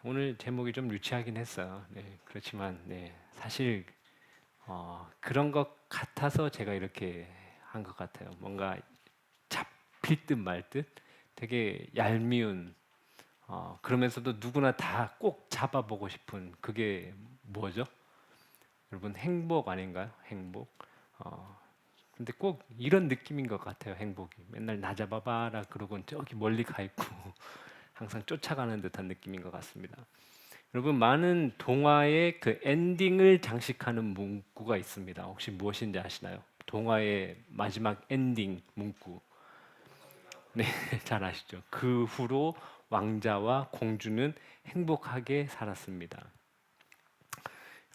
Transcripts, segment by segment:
오늘 제목이 좀 유치하긴 했어요. 네, 그렇지만 사실 그런 것 같아서 제가 이렇게 한 것 같아요. 뭔가 잡힐 듯 말 듯, 되게 얄미운 그러면서도 누구나 다 꼭 잡아보고 싶은 그게 뭐죠? 여러분 행복 아닌가요? 행복. 어, 근데 꼭 이런 느낌인 것 같아요. 행복이 맨날 나 잡아봐라 그러고 저기 멀리 가 있고 항상 쫓아가는 듯한 느낌인 것 같습니다. 여러분 많은 동화의 그 엔딩을 장식하는 문구가 있습니다. 혹시 무엇인지 아시나요? 동화의 마지막 엔딩 문구. 네, 잘 아시죠? 그 후로 왕자와 공주는 행복하게 살았습니다.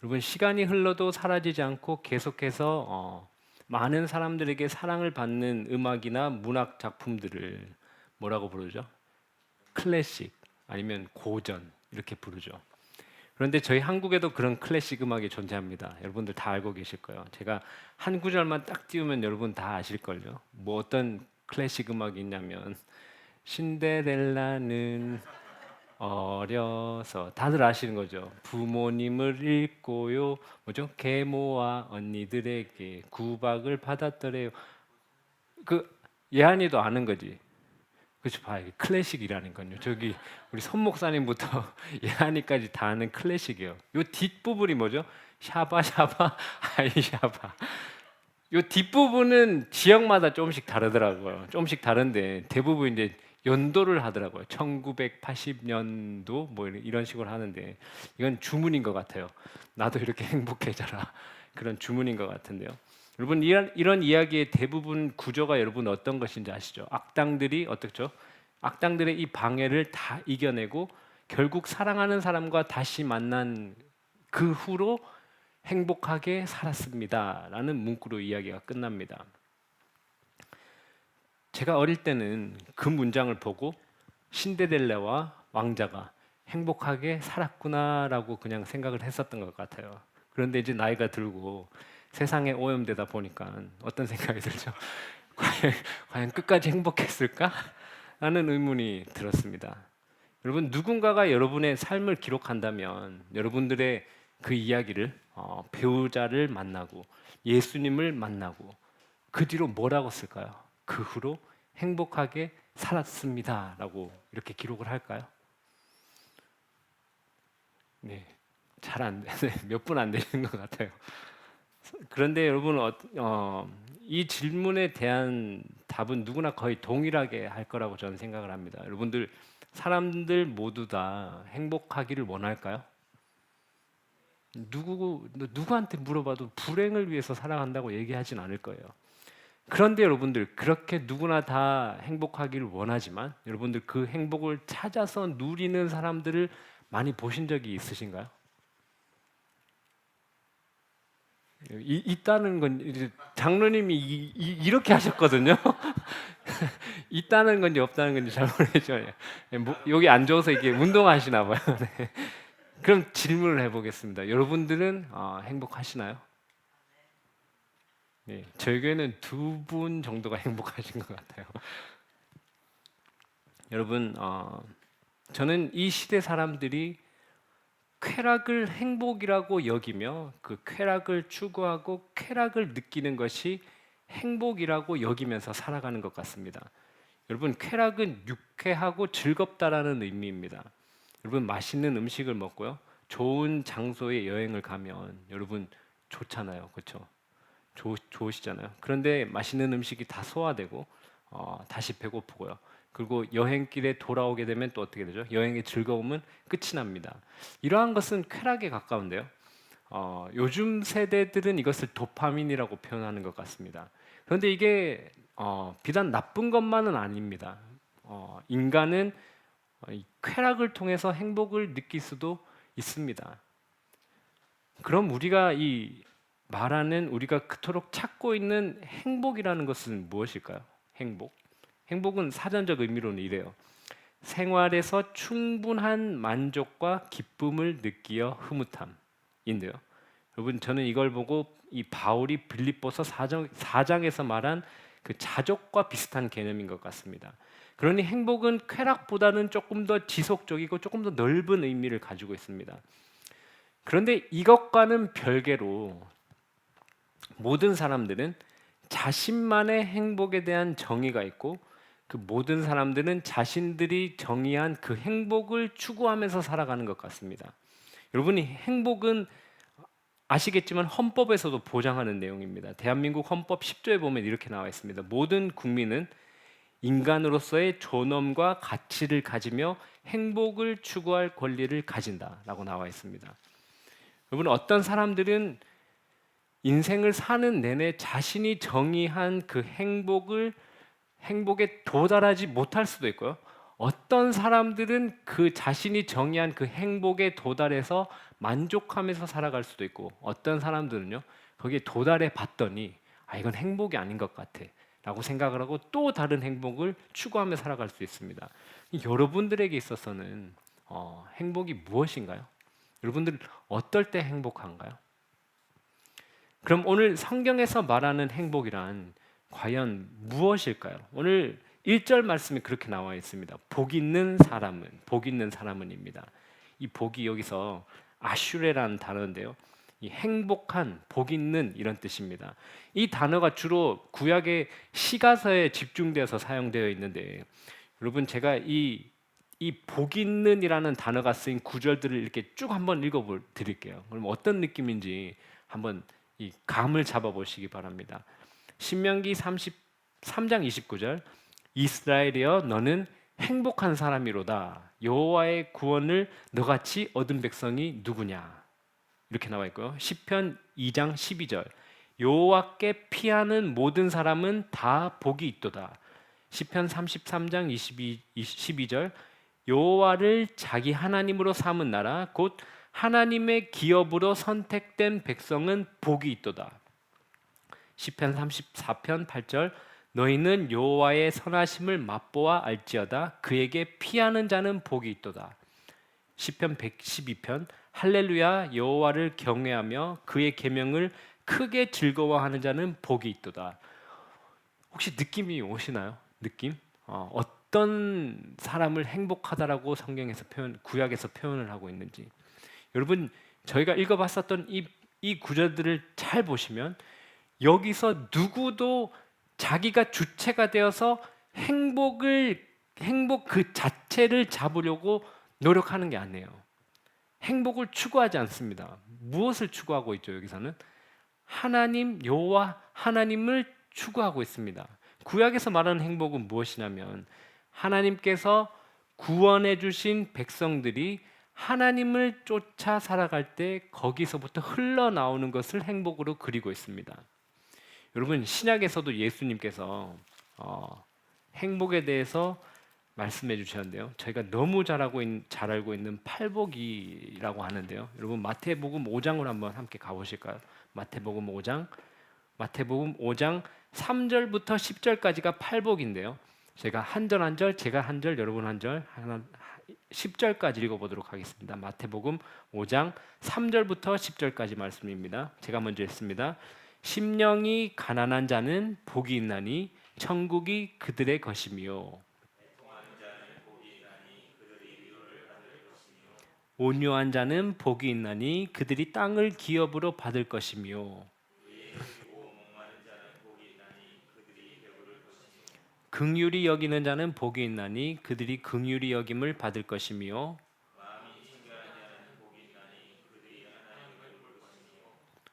여러분 시간이 흘러도 사라지지 않고 계속해서 많은 사람들에게 사랑을 받는 음악이나 문학 작품들을 뭐라고 부르죠? 클래식 아니면 고전 이렇게 부르죠. 그런데 저희 한국에도 그런 클래식 음악이 존재합니다. 여러분들 다 알고 계실 거예요. 제가 한 구절만 딱 띄우면 여러분 다 아실걸요. 뭐 어떤 클래식 음악이 있냐면 신데렐라는 어려서 다들 아시는 거죠. 부모님을 잃고요. 뭐죠? 계모와 언니들에게 구박을 받았더래요. 그 예한이도 아는 거지. 그렇죠. 봐, 이게 클래식이라는 건요. 저기 우리 손 목사님부터 예하니까지 다 아는 클래식이에요. 요 뒷부분이 뭐죠? 샤바샤바 하이샤바. 요 뒷부분은 지역마다 조금씩 다르더라고요. 조금씩 다른데 대부분 이제 연도를 하더라고요. 1980년도 뭐 이런 식으로 하는데 이건 주문인 것 같아요. 나도 이렇게 행복해져라. 그런 주문인 것 같은데요. 여러분 이런 이야기의 대부분 구조가 여러분 어떤 것인지 아시죠? 악당들이 어떻죠? 악당들의 이 방해를 다 이겨내고 결국 사랑하는 사람과 다시 만난 그 후로 행복하게 살았습니다라는 문구로 이야기가 끝납니다. 제가 어릴 때는 그 문장을 보고 신데렐라와 왕자가 행복하게 살았구나라고 그냥 생각을 했었던 것 같아요. 그런데 이제 나이가 들고 세상에 오염되다 보니까 어떤 생각이 들죠? 과연 끝까지 행복했을까? 라는 의문이 들었습니다. 여러분 누군가가 여러분의 삶을 기록한다면 여러분들의 그 이야기를 배우자를 만나고 예수님을 만나고 그 뒤로 뭐라고 쓸까요? 그 후로 행복하게 살았습니다라고 이렇게 기록을 할까요? 네, 잘 안 돼. 몇 분 안 되는 것 같아요. 그런데 여러분 이 질문에 대한 답은 누구나 거의 동일하게 할 거라고 저는 생각을 합니다. 여러분들 사람들 모두 다 행복하기를 원할까요? 누구한테 물어봐도 불행을 위해서 살아간다고 얘기하진 않을 거예요. 그런데 여러분들 그렇게 누구나 다 행복하기를 원하지만 여러분들 그 행복을 찾아서 누리는 사람들을 많이 보신 적이 있으신가요? 있다는 건 이제 장로님이 이렇게 하셨거든요. 있다는 건지 없다는 건지 잘 모르겠죠. 여기 앉아서 이게 운동하시나 봐요. 네. 그럼 질문을 해보겠습니다. 여러분들은 행복하시나요? 네, 저희 교회는 두 분 정도가 행복하신 것 같아요. 여러분, 저는 이 시대 사람들이 쾌락을 행복이라고 여기며 그 쾌락을 추구하고 쾌락을 느끼는 것이 행복이라고 여기면서 살아가는 것 같습니다. 여러분, 쾌락은 유쾌하고 즐겁다라는 의미입니다. 여러분, 맛있는 음식을 먹고요. 좋은 장소에 여행을 가면 여러분 좋잖아요. 그렇죠? 좋으시잖아요. 그런데 맛있는 음식이 다 소화되고 다시 배고프고요. 그리고 여행길에 돌아오게 되면 또 어떻게 되죠? 여행의 즐거움은 끝이 납니다. 이러한 것은 쾌락에 가까운데요. 요즘 세대들은 이것을 도파민이라고 표현하는 것 같습니다. 그런데 이게 비단 나쁜 것만은 아닙니다. 인간은 이 쾌락을 통해서 행복을 느낄 수도 있습니다. 그럼 우리가 이 말하는 우리가 그토록 찾고 있는 행복이라는 것은 무엇일까요? 행복. 행복은 사전적 의미로는 이래요. 생활에서 충분한 만족과 기쁨을 느끼어 흐뭇함인데요. 여러분 저는 이걸 보고 이 바울이 빌립보서 4장에서 말한 그 자족과 비슷한 개념인 것 같습니다. 그러니 행복은 쾌락보다는 조금 더 지속적이고 조금 더 넓은 의미를 가지고 있습니다. 그런데 이것과는 별개로 모든 사람들은 자신만의 행복에 대한 정의가 있고 그 모든 사람들은 자신들이 정의한 그 행복을 추구하면서 살아가는 것 같습니다. 여러분이 행복은 아시겠지만 헌법에서도 보장하는 내용입니다. 대한민국 헌법 10조에 보면 이렇게 나와 있습니다. 모든 국민은 인간으로서의 존엄과 가치를 가지며 행복을 추구할 권리를 가진다라고 나와 있습니다. 여러분 어떤 사람들은 인생을 사는 내내 자신이 정의한 그 행복에 도달하지 못할 수도 있고요. 어떤 사람들은 그 자신이 정의한 그 행복에 도달해서 만족하면서 살아갈 수도 있고 어떤 사람들은요. 거기에 도달해 봤더니 이건 행복이 아닌 것 같아 라고 생각을 하고 또 다른 행복을 추구하며 살아갈 수 있습니다. 여러분들에게 있어서는 행복이 무엇인가요? 여러분들 어떨 때 행복한가요? 그럼 오늘 성경에서 말하는 행복이란 과연 무엇일까요? 오늘 1절 말씀이 그렇게 나와 있습니다. 복 있는 사람은입니다. 이 복이 여기서 아슈레라는 단어인데요. 이 행복한, 복 있는 이런 뜻입니다. 이 단어가 주로 구약의 시가서에 집중되어서 사용되어 있는데 여러분 제가 이 복 있는이라는 단어가 쓰인 구절들을 이렇게 쭉 한번 읽어 드릴게요. 그럼 어떤 느낌인지 한번 이 감을 잡아 보시기 바랍니다. 신명기 33장 29절 이스라엘이여 너는 행복한 사람이로다. 여호와의 구원을 너같이 얻은 백성이 누구냐? 이렇게 나와 있고요. 시편 2장 12절 여호와께 피하는 모든 사람은 다 복이 있도다. 시편 33장 12절 여호와를 자기 하나님으로 삼은 나라 곧 하나님의 기업으로 선택된 백성은 복이 있도다. 시편 34편 8절 너희는 여호와의 선하심을 맛보아 알지어다. 그에게 피하는 자는 복이 있도다. 시편 112편 할렐루야 여호와를 경외하며 그의 계명을 크게 즐거워하는 자는 복이 있도다. 혹시 느낌이 오시나요? 느낌? 어떤 사람을 행복하다라고 성경에서 구약에서 표현을 하고 있는지 여러분 저희가 읽어봤었던 이 구절들을 잘 보시면 여기서 누구도 자기가 주체가 되어서 행복 그 자체를 잡으려고 노력하는 게 아니에요. 행복을 추구하지 않습니다. 무엇을 추구하고 있죠? 여기서는 하나님 여호와 하나님을 추구하고 있습니다. 구약에서 말하는 행복은 무엇이냐면 하나님께서 구원해 주신 백성들이 하나님을 쫓아 살아갈 때 거기서부터 흘러나오는 것을 행복으로 그리고 있습니다. 여러분 신약에서도 예수님께서 행복에 대해서 말씀해 주셨는데요. 저희가 너무 잘 알고 있는 팔복이라고 하는데요. 여러분 마태복음 5장으로 한번 함께 가보실까요? 마태복음 5장 3절부터 10절까지가 팔복인데요. 제가 한 절 한 절, 제가 한 절, 여러분 한 절, 10절까지 읽어보도록 하겠습니다. 마태복음 5장 3절부터 10절까지 말씀입니다. 제가 먼저 읽습니다. 심령이 가난한 자는 복이 있나니 천국이 그들의 것이며 온유한 자는 복이 있나니 그들이 땅을 기업으로 받을 것이며 긍휼히 여기는 자는 복이 있나니 그들이 긍휼히 여김을 받을 것이며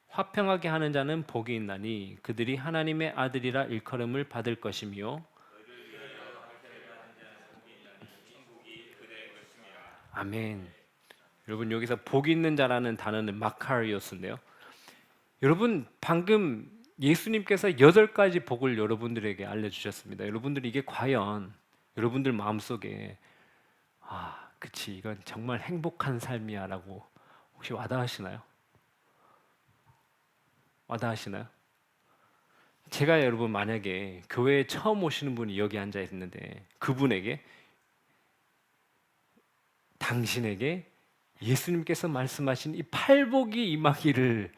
화평하게 하는 자는 복이 있나니 그들이 하나님의 아들이라 일컬음을 받을 것이며 아멘. 여러분 여기서 복 있는 자라는 단어는 마카리오스인데요. 여러분 방금 예수님께서 8가지 복을 여러분들에게 알려주셨습니다. 여러분들이 이게 과연 여러분들 마음속에 그치 이건 정말 행복한 삶이야 라고 혹시 와닿으시나요? 제가 여러분 만약에 교회에 처음 오시는 분이 여기 앉아 있는데 그분에게 당신에게 예수님께서 말씀하신 이 팔복이 임하기를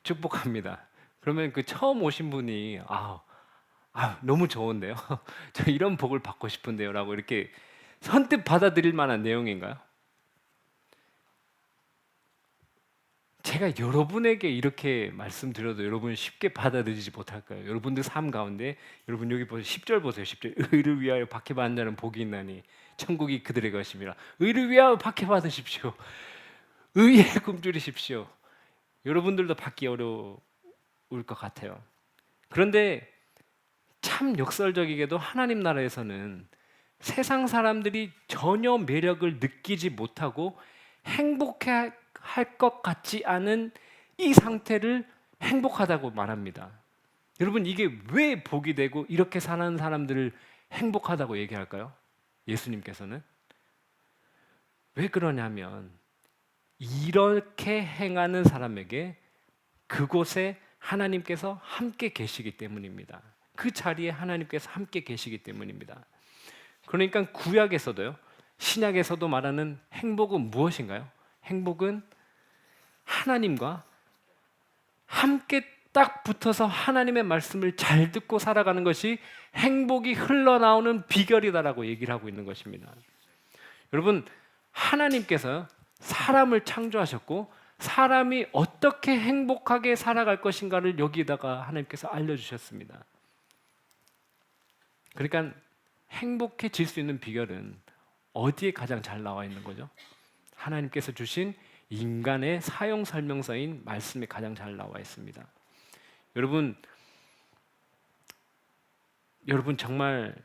축복합니다. 그러면 그 처음 오신 분이 아, 너무 좋은데요. 저 이런 복을 받고 싶은데요라고 이렇게 선뜻 받아들일 만한 내용인가요? 제가 여러분에게 이렇게 말씀드려도 여러분이 쉽게 받아들이지 못할까요? 여러분들 삶 가운데 여러분 여기 보세요. 10절 보세요. 10절. 의를 위하여 박해받는 자는 복이 있나니 천국이 그들의 것임이라. 의를 위하여 박해받으십시오. 의에 굶주리십시오. 여러분들도 받기 어려울 것 같아요. 그런데 참 역설적이게도 하나님 나라에서는 세상 사람들이 전혀 매력을 느끼지 못하고 행복해 할 것 같지 않은 이 상태를 행복하다고 말합니다. 여러분, 이게 왜 복이 되고 이렇게 사는 사람들을 행복하다고 얘기할까요? 예수님께서는 왜 그러냐면 이렇게 행하는 사람에게 그곳에 하나님께서 함께 계시기 때문입니다. 그 자리에 하나님께서 함께 계시기 때문입니다. 그러니까 구약에서도요, 신약에서도 말하는 행복은 무엇인가요? 행복은 하나님과 함께 딱 붙어서 하나님의 말씀을 잘 듣고 살아가는 것이 행복이 흘러나오는 비결이다라고 얘기를 하고 있는 것입니다. 여러분, 하나님께서 사람을 창조하셨고 사람이 어떻게 행복하게 살아갈 것인가를 여기다가 하나님께서 알려주셨습니다. 그러니까 행복해질 수 있는 비결은 어디에 가장 잘 나와 있는 거죠? 하나님께서 주신 인간의 사용 설명서인 말씀에 가장 잘 나와 있습니다. 여러분 정말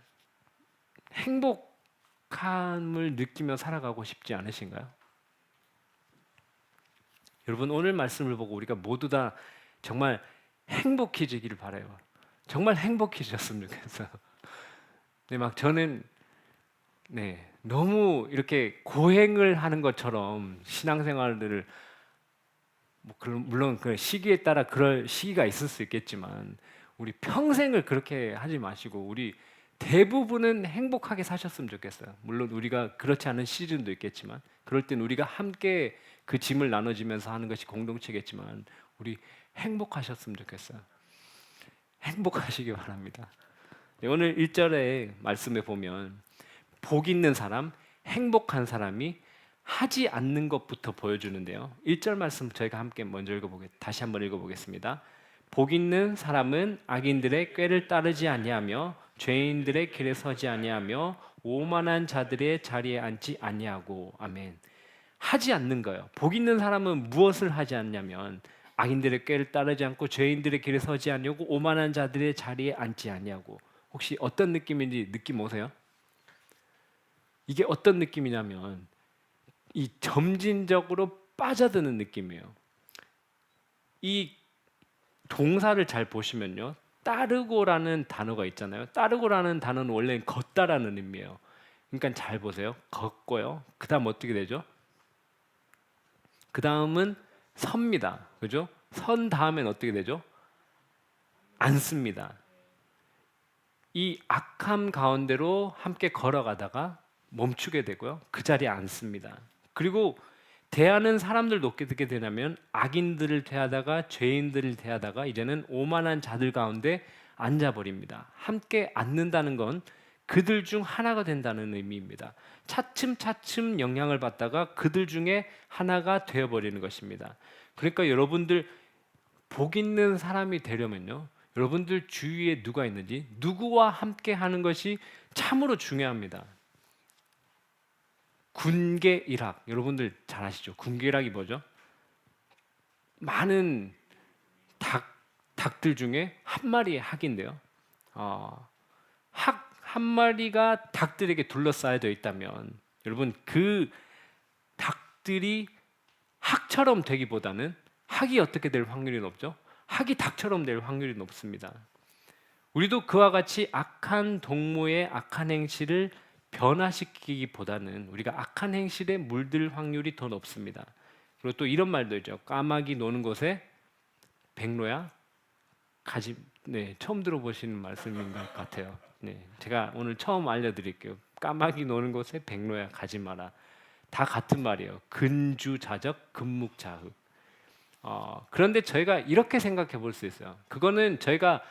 행복함을 느끼며 살아가고 싶지 않으신가요? 여러분 오늘 말씀을 보고 우리가 모두 다 정말 행복해지기를 바라요. 정말 행복해졌으면 좋겠어요. 근데 막 저는 너무 이렇게 고행을 하는 것처럼 신앙생활들을 물론 그 시기에 따라 그럴 시기가 있을 수 있겠지만 우리 평생을 그렇게 하지 마시고 우리 대부분은 행복하게 사셨으면 좋겠어요. 물론 우리가 그렇지 않은 시즌도 있겠지만 그럴 땐 우리가 함께 그 짐을 나눠지면서 하는 것이 공동체겠지만 우리 행복하셨으면 좋겠어요. 행복하시기 바랍니다. 오늘 1절의 말씀에 보면 복 있는 사람, 행복한 사람이 하지 않는 것부터 보여주는데요. 1절 말씀 저희가 함께 먼저 다시 한번 읽어보겠습니다. 복 있는 사람은 악인들의 꾀를 따르지 아니하며 죄인들의 길에 서지 아니하며 오만한 자들의 자리에 앉지 아니하고. 아멘. 하지 않는 거예요. 복 있는 사람은 무엇을 하지 않냐면 악인들의 꾀를 따르지 않고 죄인들의 길에 서지 아니하고 오만한 자들의 자리에 앉지 아니하고. 혹시 어떤 느낌인지 느낌 오세요? 이게 어떤 느낌이냐면 이 점진적으로 빠져드는 느낌이에요. 이 동사를 잘 보시면요, 따르고라는 단어가 있잖아요. 따르고라는 단어는 원래 걷다라는 의미예요. 그러니까 잘 보세요. 걷고요. 그 다음 어떻게 되죠? 그 다음은 섭니다. 그죠? 선 다음엔 어떻게 되죠? 앉습니다. 이 악함 가운데로 함께 걸어가다가 멈추게 되고요. 그 자리에 앉습니다. 그리고 대하는 사람들도 어떻게 되냐면 악인들을 대하다가 죄인들을 대하다가 이제는 오만한 자들 가운데 앉아버립니다. 함께 앉는다는 건 그들 중 하나가 된다는 의미입니다. 차츰차츰 영향을 받다가 그들 중에 하나가 되어버리는 것입니다. 그러니까 여러분들 복 있는 사람이 되려면요, 여러분들 주위에 누가 있는지 누구와 함께 하는 것이 참으로 중요합니다. 군계일학 여러분들 잘 아시죠? 군계일학이 뭐죠? 많은 닭들 중에 한 마리의 학인데요. 학 한 마리가 닭들에게 둘러싸여져 있다면 여러분 그 닭들이 학처럼 되기보다는 학이 어떻게 될 확률이 높죠? 학이 닭처럼 될 확률이 높습니다. 우리도 그와 같이 악한 동무의 악한 행실을 변화시키기보다는 우리가 악한 행실에 물들 확률이 더 높습니다. 그리고 또 이런 말도 있죠. 까마귀 노는 곳에 백로야 가지. 처음 들어보시는 말씀인 것 같아요. 제가 오늘 처음 알려드릴게요. 까마귀 노는 곳에 백로야 가지 마라. 다 같은 말이에요. 근주자적, 근묵자흑. 그런데 저희가 이렇게 생각해 볼 수 있어요. 그거는 저희가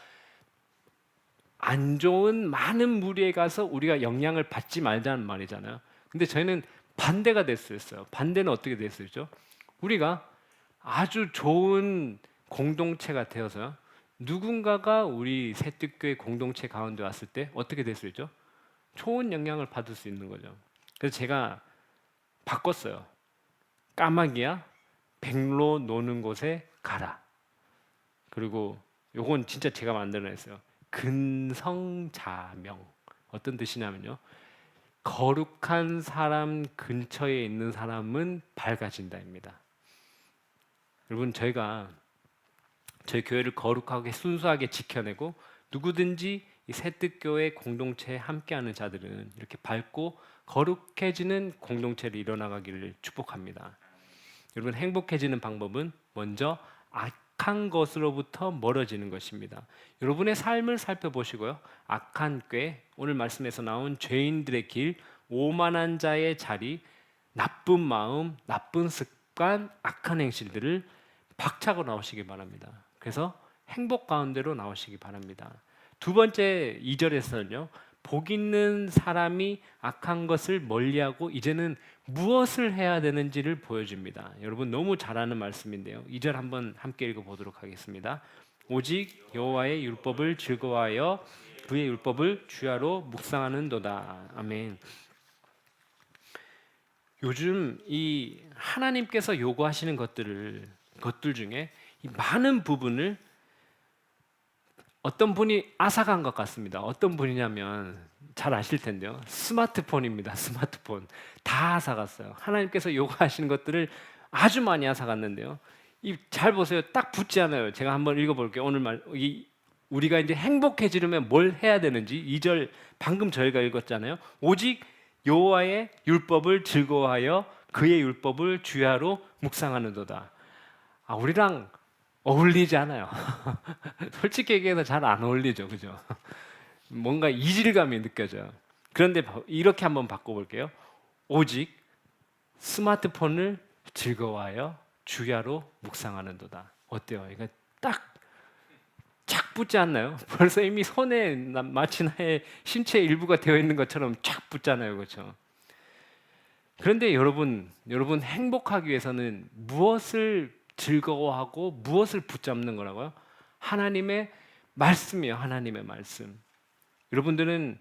안 좋은 많은 무리에 가서 우리가 영향을 받지 말자는 말이잖아요. 근데 저희는 반대가 됐었어요. 반대는 어떻게 됐었죠? 우리가 아주 좋은 공동체가 되어서 누군가가 우리 새뜻교회 공동체 가운데 왔을 때 어떻게 됐었죠? 좋은 영향을 받을 수 있는 거죠. 그래서 제가 바꿨어요. 까마귀야, 백로 노는 곳에 가라. 그리고 요건 진짜 제가 만들어냈어요. 근성자명. 어떤 뜻이냐면요, 거룩한 사람 근처에 있는 사람은 밝아진다입니다. 여러분, 저희가 저희 교회를 거룩하게 순수하게 지켜내고 누구든지 이 새뜻교회 공동체에 함께하는 자들은 이렇게 밝고 거룩해지는 공동체를 이뤄나가기를 축복합니다. 여러분, 행복해지는 방법은 먼저 악한 것으로부터 멀어지는 것입니다. 여러분의 삶을 살펴보시고요. 악한 꾀, 오늘 말씀에서 나온 죄인들의 길, 오만한 자의 자리, 나쁜 마음, 나쁜 습관, 악한 행실들을 박차고 나오시기 바랍니다. 그래서 행복 가운데로 나오시기 바랍니다. 두 번째 2절에서는요. 복 있는 사람이 악한 것을 멀리하고 이제는 무엇을 해야 되는지를 보여줍니다. 여러분, 너무 잘 아는 말씀인데요. 2절 한번 함께 읽어보도록 하겠습니다. 오직 여호와의 율법을 즐거워하여 그의 율법을 주야로 묵상하는도다. 아멘. 요즘 이 하나님께서 요구하시는 것들 중에 이 많은 부분을 어떤 분이 앗아간 것 같습니다. 어떤 분이냐면 잘 아실 텐데요. 스마트폰입니다. 스마트폰 다 앗아갔어요. 하나님께서 요구하시는 것들을 아주 많이 앗아갔는데요. 잘 보세요. 딱 붙지 않아요. 제가 한번 읽어볼게요. 오늘 우리가 이제 행복해지려면 뭘 해야 되는지 2절 방금 저희가 읽었잖아요. 오직 여호와의 율법을 즐거워하여 그의 율법을 주야로 묵상하는도다. 우리랑 어울리지 않아요. 솔직히 얘기해서 잘 안 어울리죠, 그죠? 뭔가 이질감이 느껴져요. 그런데 이렇게 한번 바꿔볼게요. 오직 스마트폰을 즐거워하여 주야로 묵상하는도다. 어때요? 이거 착 붙지 않나요? 벌써 이미 손에 마치 나의 신체의 일부가 되어 있는 것처럼 착 붙잖아요, 그렇죠? 그런데 여러분 행복하기 위해서는 무엇을 즐거워하고 무엇을 붙잡는 거라고요? 하나님의 말씀이에요. 하나님의 말씀. 여러분들은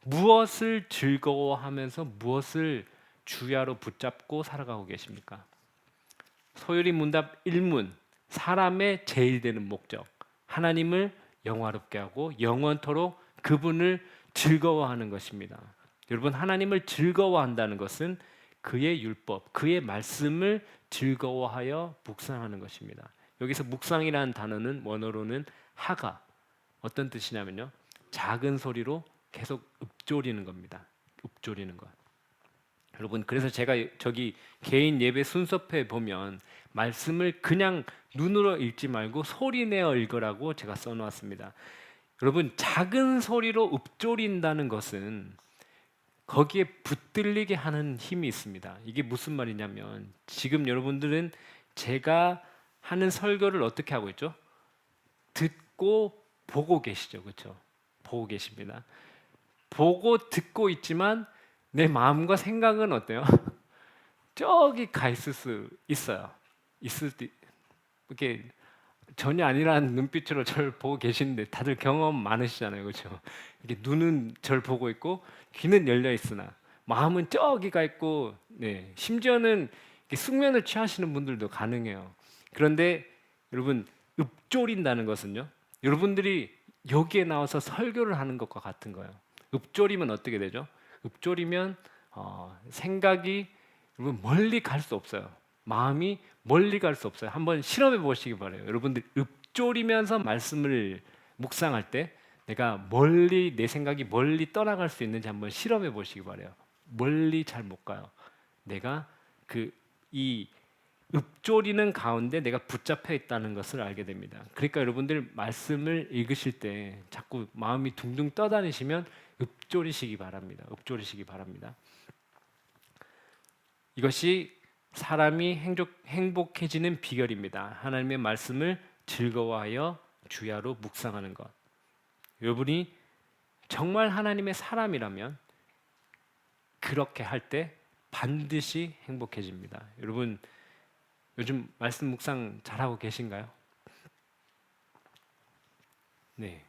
무엇을 즐거워하면서 무엇을 주야로 붙잡고 살아가고 계십니까? 소요리 문답 1문, 사람의 제일 되는 목적, 하나님을 영화롭게 하고 영원토록 그분을 즐거워하는 것입니다. 여러분, 하나님을 즐거워한다는 것은 그의 율법, 그의 말씀을 즐거워하여 묵상하는 것입니다. 여기서 묵상이라는 단어는 원어로는 하가, 어떤 뜻이냐면요, 작은 소리로 계속 읊조리는 겁니다. 읊조리는 것. 여러분, 그래서 제가 저기 개인 예배 순서표에 보면 말씀을 그냥 눈으로 읽지 말고 소리 내어 읽으라고 제가 써놓았습니다. 여러분, 작은 소리로 읊조린다는 것은 거기에 붙들리게 하는 힘이 있습니다. 이게 무슨 말이냐면, 지금 여러분들은 제가 하는 설교를 어떻게 하고 있죠? 듣고 보고 계시죠, 그렇죠? 보고 계십니다. 보고 듣고 있지만 내 마음과 생각은 어때요? 저기 가 있을 수 있어요. 있을 때 이렇게 전혀 아니라는 눈빛으로 저를 보고 계시는데 다들 경험 많으시잖아요, 그렇죠? 이렇게 눈은 저를 보고 있고 귀는 열려 있으나 마음은 저기 가 있고, 네, 심지어는 숙면을 취하시는 분들도 가능해요. 그런데 여러분, 읊조린다는 것은요, 여러분들이 여기에 나와서 설교를 하는 것과 같은 거예요. 읊조리면 어떻게 되죠? 읊조리면 생각이 여러분 멀리 갈 수 없어요. 마음이 멀리 갈 수 없어요. 한번 실험해 보시기 바래요. 여러분들 읊조리면서 말씀을 묵상할 때 내가 멀리, 내 생각이 멀리 떠나갈 수 있는지 한번 실험해 보시기 바래요. 멀리 잘 못 가요. 내가 이 읊조리는 가운데 내가 붙잡혀 있다는 것을 알게 됩니다. 그러니까 여러분들 말씀을 읽으실 때 자꾸 마음이 둥둥 떠다니시면 읊조리시기 바랍니다. 읊조리시기 바랍니다. 이것이 사람이 행복해지는 비결입니다. 하나님의 말씀을 즐거워하여 주야로 묵상하는 것. 여러분이 정말 하나님의 사람이라면 그렇게 할 때 반드시 행복해집니다. 여러분 요즘 말씀 묵상 잘하고 계신가요? 네.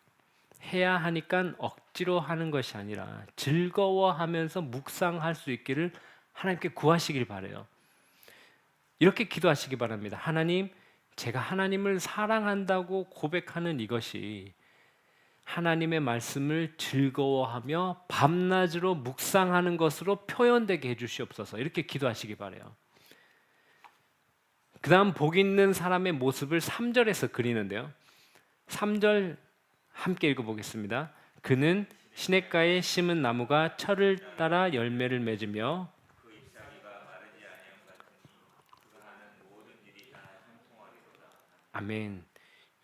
해야 하니까 억지로 하는 것이 아니라 즐거워하면서 묵상할 수 있기를 하나님께 구하시길 바라요. 이렇게 기도하시기 바랍니다. 하나님, 제가 하나님을 사랑한다고 고백하는 이것이 하나님의 말씀을 즐거워하며 밤낮으로 묵상하는 것으로 표현되게 해주시옵소서. 이렇게 기도하시기 바라요. 그 다음 복 있는 사람의 모습을 3절에서 그리는데요. 3절 함께 읽어보겠습니다. 그는 시냇가에 심은 나무가 철을 따라 열매를 맺으며 아멘.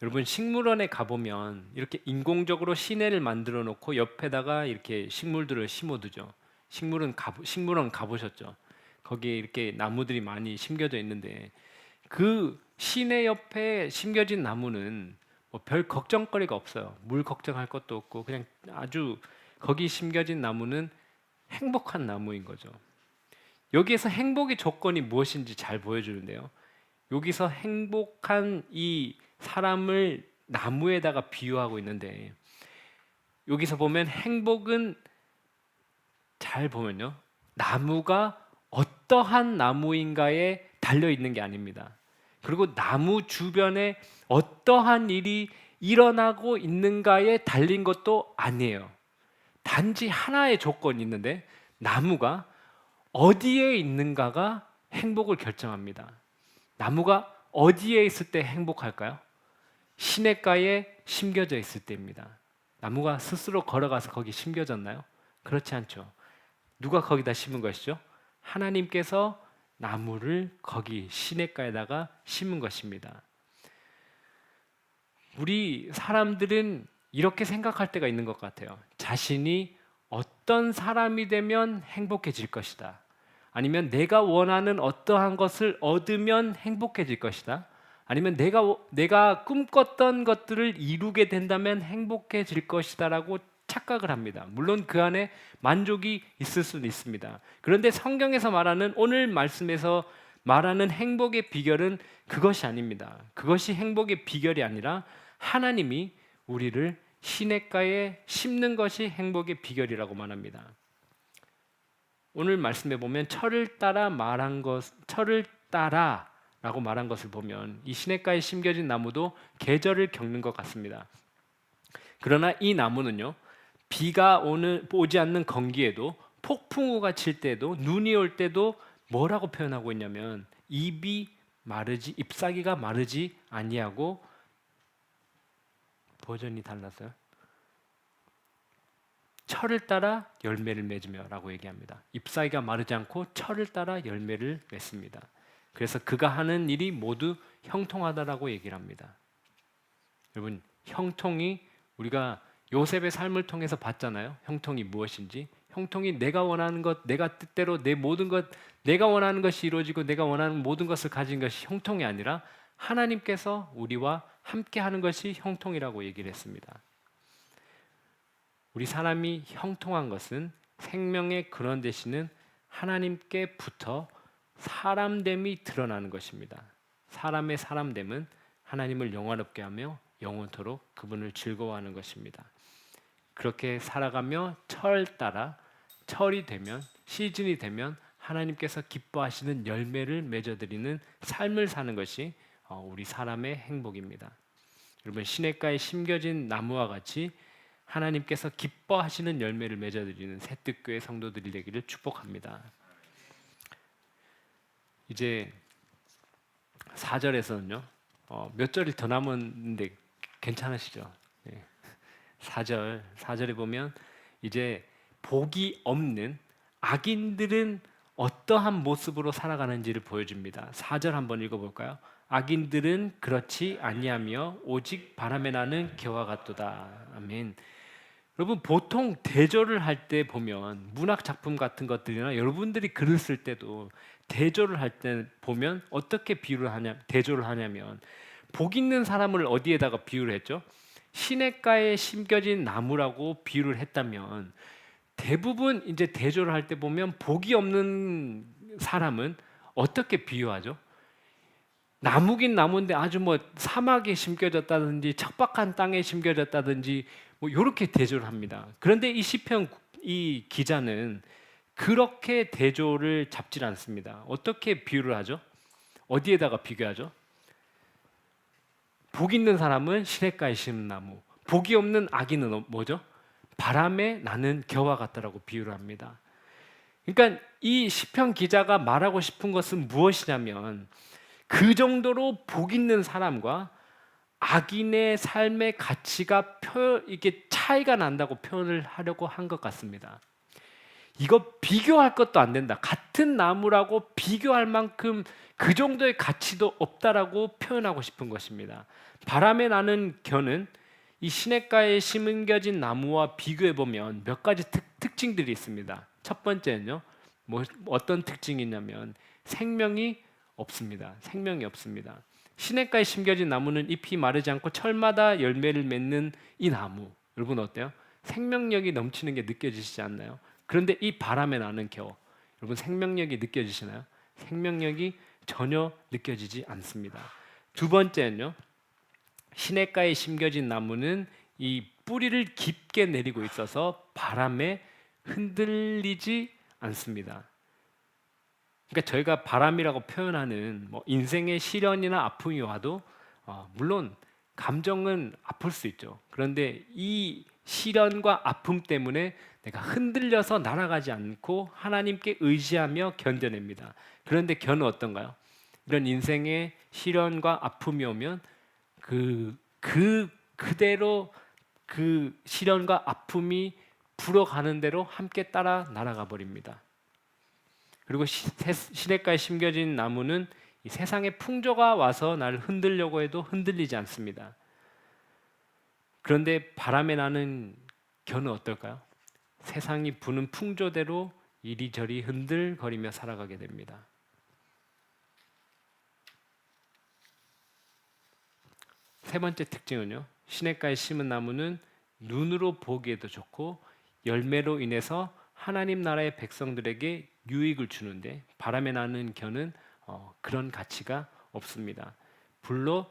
여러분 식물원에 가보면 이렇게 인공적으로 시내를 만들어 놓고 옆에다가 이렇게 식물들을 심어두죠. 식물원 가보셨죠? 거기에 이렇게 나무들이 많이 심겨져 있는데 그 시내 옆에 심겨진 나무는 뭐 별 걱정거리가 없어요. 물 걱정할 것도 없고 그냥 아주 거기 심겨진 나무는 행복한 나무인 거죠. 여기에서 행복의 조건이 무엇인지 잘 보여주는데요. 여기서 행복한 이 사람을 나무에다가 비유하고 있는데 여기서 보면 행복은 잘 보면요. 나무가 어떠한 나무인가에 달려 있는 게 아닙니다. 그리고 나무 주변에 어떠한 일이 일어나고 있는가에 달린 것도 아니에요. 단지 하나의 조건이 있는데 나무가 어디에 있는가가 행복을 결정합니다. 나무가 어디에 있을 때 행복할까요? 시냇가에 심겨져 있을 때입니다. 나무가 스스로 걸어가서 거기 심겨졌나요? 그렇지 않죠. 누가 거기다 심은 것이죠? 하나님께서 나무를 거기 시냇가에다가 심은 것입니다. 우리 사람들은 이렇게 생각할 때가 있는 것 같아요. 자신이 어떤 사람이 되면 행복해질 것이다. 아니면 내가 원하는 어떠한 것을 얻으면 행복해질 것이다. 아니면 내가 꿈꿨던 것들을 이루게 된다면 행복해질 것이다라고 착각을 합니다. 물론 그 안에 만족이 있을 수는 있습니다. 그런데 성경에서 말하는 오늘 말씀에서 말하는 행복의 비결은 그것이 아닙니다. 그것이 행복의 비결이 아니라 하나님이 우리를 시냇가에 심는 것이 행복의 비결이라고 말합니다. 오늘 말씀에 보면 철을 따라라고 말한 것을 보면 이 시냇가에 심겨진 나무도 계절을 겪는 것 같습니다. 그러나 이 나무는요, 비가 오지 않는 건기에도 폭풍우가 칠 때도 눈이 올 때도 뭐라고 표현하고 있냐면 잎사귀가 마르지 아니하고 버전이 달라서요. 철을 따라 열매를 맺으며라고 얘기합니다. 잎사귀가 마르지 않고 철을 따라 열매를 맺습니다. 그래서 그가 하는 일이 모두 형통하다라고 얘기를 합니다. 여러분, 형통이 우리가 요셉의 삶을 통해서 봤잖아요. 형통이 무엇인지. 형통이 내가 원하는 것, 내가 뜻대로 내 모든 것, 내가 원하는 것이 이루어지고 내가 원하는 모든 것을 가진 것이 형통이 아니라 하나님께서 우리와 함께 하는 것이 형통이라고 얘기를 했습니다. 우리 사람이 형통한 것은 생명의 근원 되시는 하나님께부터 사람됨이 드러나는 것입니다. 사람의 사람됨은 하나님을 영화롭게 하며 영원토록 그분을 즐거워하는 것입니다. 그렇게 살아가며 철이 되면 시즌이 되면 하나님께서 기뻐하시는 열매를 맺어드리는 삶을 사는 것이 우리 사람의 행복입니다. 여러분, 시냇가에 심겨진 나무와 같이 하나님께서 기뻐하시는 열매를 맺어드리는 새뜻교회 성도들이 되기를 축복합니다. 이제 4절에서는요, 몇 절이 더 남았는데 괜찮으시죠? 네. 4절에 보면 이제 복이 없는 악인들은 어떠한 모습으로 살아가는지를 보여줍니다. 4절 한번 읽어볼까요? 악인들은 그렇지 아니하며 오직 바람에 나는 겨와 같도다. 아멘. 여러분, 보통 대조를 할 때 보면 문학 작품 같은 것들이나 여러분들이 글을 쓸 때도 대조를 할 때 보면 어떻게 대조를 하냐면 복 있는 사람을 어디에다가 비유를 했죠? 시냇가에 심겨진 나무라고 비유를 했다면 대부분 이제 대조를 할 때 보면 복이 없는 사람은 어떻게 비유하죠? 나무긴 나무인데 아주 뭐 사막에 심겨졌다든지 척박한 땅에 심겨졌다든지 뭐 이렇게 대조를 합니다. 그런데 이 시편 이 기자는 그렇게 대조를 잡질 않습니다. 어떻게 비유를 하죠? 어디에다가 비교하죠? 복 있는 사람은 시냇가에 심은 나무, 복이 없는 악인은 뭐죠? 바람에 나는 겨와 같다라고 비유를 합니다. 그러니까 이 시편 기자가 말하고 싶은 것은 무엇이냐면 그 정도로 복 있는 사람과 악인의 삶의 가치가 이게 차이가 난다고 표현을 하려고 한 것 같습니다. 이거 비교할 것도 안 된다. 같은 나무라고 비교할 만큼 그 정도의 가치도 없다라고 표현하고 싶은 것입니다. 바람에 나는 겨는 이 시냇가에 심겨진 나무와 비교해 보면 몇 가지 특징들이 있습니다. 첫 번째는요, 어떤 특징이냐면 생명이 없습니다. 생명이 없습니다. 시냇가에 심겨진 나무는 잎이 마르지 않고 철마다 열매를 맺는 이 나무. 여러분 어때요? 생명력이 넘치는 게 느껴지시지 않나요? 그런데 이 바람에 나는 겨, 여러분 생명력이 느껴지시나요? 생명력이 전혀 느껴지지 않습니다. 두 번째는요, 시냇가에 심겨진 나무는 이 뿌리를 깊게 내리고 있어서 바람에 흔들리지 않습니다. 그러니까 저희가 바람이라고 표현하는 뭐 인생의 시련이나 아픔이 와도 물론 감정은 아플 수 있죠. 그런데 이 시련과 아픔 때문에 내가 흔들려서 날아가지 않고 하나님께 의지하며 견뎌냅니다. 그런데 견은 어떤가요? 이런 인생의 시련과 아픔이 오면 그대로 그 시련과 아픔이 불어가는 대로 함께 따라 날아가 버립니다. 그리고 시냇가에 심겨진 나무는 이 세상의 풍조가 와서 나를 흔들려고 해도 흔들리지 않습니다. 그런데 바람에 나는 겨는 어떨까요? 세상이 부는 풍조대로 이리저리 흔들거리며 살아가게 됩니다. 세 번째 특징은요, 시냇가에 심은 나무는 눈으로 보기에도 좋고 열매로 인해서 하나님 나라의 백성들에게 유익을 주는데 바람에 나는 겨는 그런 가치가 없습니다. 불로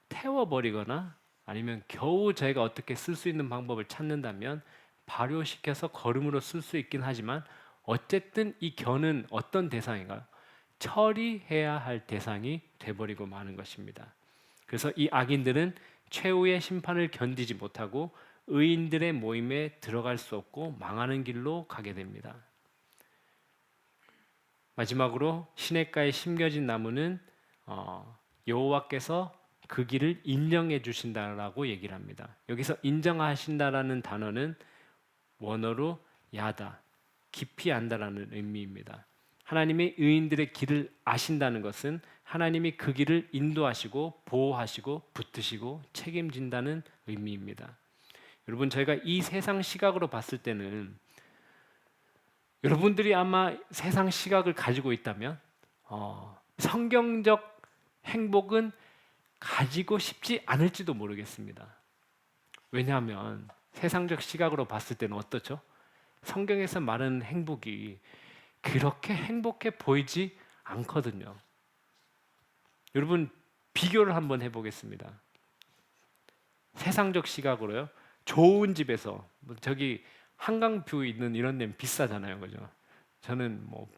태워버리거나 아니면 겨우 저희가 어떻게 쓸 수 있는 방법을 찾는다면 발효시켜서 거름으로 쓸 수 있긴 하지만 어쨌든 이 겨는 어떤 대상인가요? 처리해야 할 대상이 돼버리고 마는 것입니다. 그래서 이 악인들은 최후의 심판을 견디지 못하고 의인들의 모임에 들어갈 수 없고 망하는 길로 가게 됩니다. 마지막으로 시냇가에 심겨진 나무는 여호와께서 그 길을 인정해 주신다라고 얘기를 합니다. 여기서 인정하신다라는 단어는 원어로 야다, 깊이 안다라는 의미입니다. 하나님이 의인들의 길을 아신다는 것은 하나님이 그 길을 인도하시고 보호하시고 붙드시고 책임진다는 의미입니다. 여러분, 저희가 이 세상 시각으로 봤을 때는 여러분들이 아마 세상 시각을 가지고 있다면 성경적 행복은 가지고 싶지 않을지도 모르겠습니다. 왜냐하면 세상적 시각으로 봤을 때는 어떻죠? 성경에서 말하는 행복이 그렇게 행복해 보이지 않거든요. 여러분, 비교를 한번 해보겠습니다. 세상적 시각으로요, 좋은 집에서 저기 한강뷰 있는 이런 데는 비싸잖아요, 그죠? 저는 뭐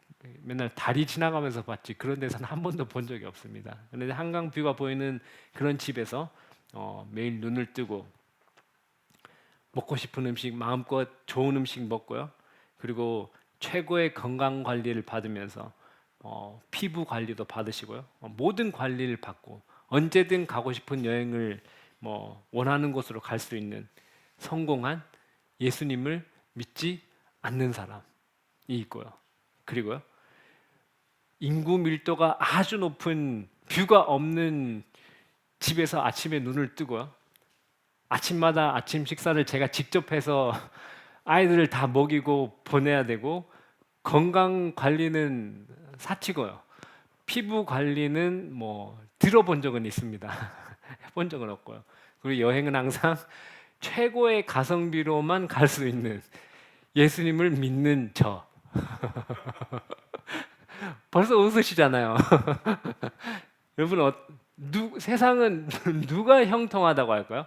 맨날 다리 지나가면서 봤지 그런 데서는 한 번도 본 적이 없습니다. 그런데 한강뷰가 보이는 그런 집에서 매일 눈을 뜨고 먹고 싶은 음식 마음껏 좋은 음식 먹고요. 그리고 최고의 건강 관리를 받으면서 피부 관리도 받으시고요. 모든 관리를 받고 언제든 가고 싶은 여행을 원하는 곳으로 갈 수 있는 성공한 예수님을 믿지 않는 사람이 있고요. 그리고요, 인구 밀도가 아주 높은 뷰가 없는 집에서 아침에 눈을 뜨고요. 아침마다 아침 식사를 제가 직접 해서 아이들을 다 먹이고 보내야 되고 건강 관리는 사치고요. 피부 관리는 들어본 적은 있습니다. 해본 적은 없고요. 그리고 여행은 항상 최고의 가성비로만 갈 수 있는 예수님을 믿는 저. 벌써 웃으시잖아요. 여러분, 세상은 누가 형통하다고 할까요?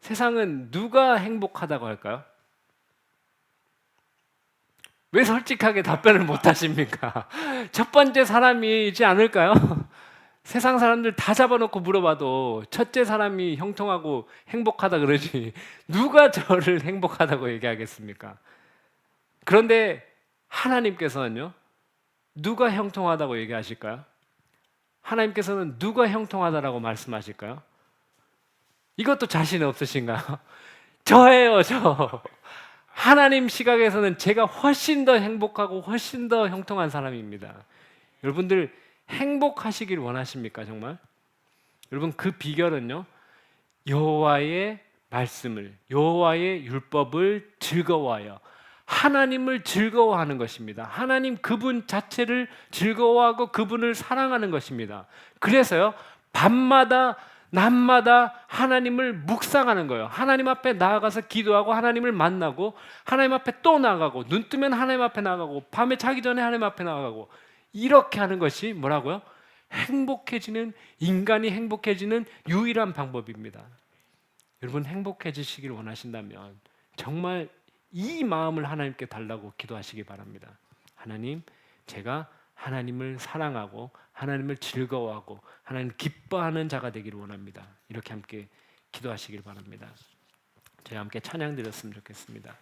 세상은 누가 행복하다고 할까요? 왜 솔직하게 답변을 못 하십니까? 첫 번째 사람이지 않을까요? 세상 사람들 다 잡아놓고 물어봐도 첫째 사람이 형통하고 행복하다 그러지 누가 저를 행복하다고 얘기하겠습니까? 그런데 하나님께서는요, 누가 형통하다고 얘기하실까요? 하나님께서는 누가 형통하다라고 말씀하실까요? 이것도 자신 없으신가요? 저예요, 저. 하나님 시각에서는 제가 훨씬 더 행복하고 훨씬 더 형통한 사람입니다. 여러분들 행복하시길 원하십니까, 정말? 여러분, 그 비결은요, 여호와의 말씀을, 여호와의 율법을 즐거워하여 하나님을 즐거워하는 것입니다. 하나님 그분 자체를 즐거워하고 그분을 사랑하는 것입니다. 그래서요, 밤마다 낮마다 하나님을 묵상하는 거예요. 하나님 앞에 나아가서 기도하고 하나님을 만나고 하나님 앞에 또 나가고 눈 뜨면 하나님 앞에 나가고 밤에 자기 전에 하나님 앞에 나가고 이렇게 하는 것이 뭐라고요? 행복해지는, 인간이 행복해지는 유일한 방법입니다. 여러분, 행복해지시길 원하신다면 정말 이 마음을 하나님께 달라고 기도하시기 바랍니다. 하나님, 제가 하나님을 사랑하고 하나님을 즐거워하고 하나님 기뻐하는 자가 되기를 원합니다. 이렇게 함께 기도하시길 바랍니다. 저희 함께 찬양 드렸으면 좋겠습니다.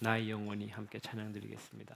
나의 영혼이 함께 찬양 드리겠습니다.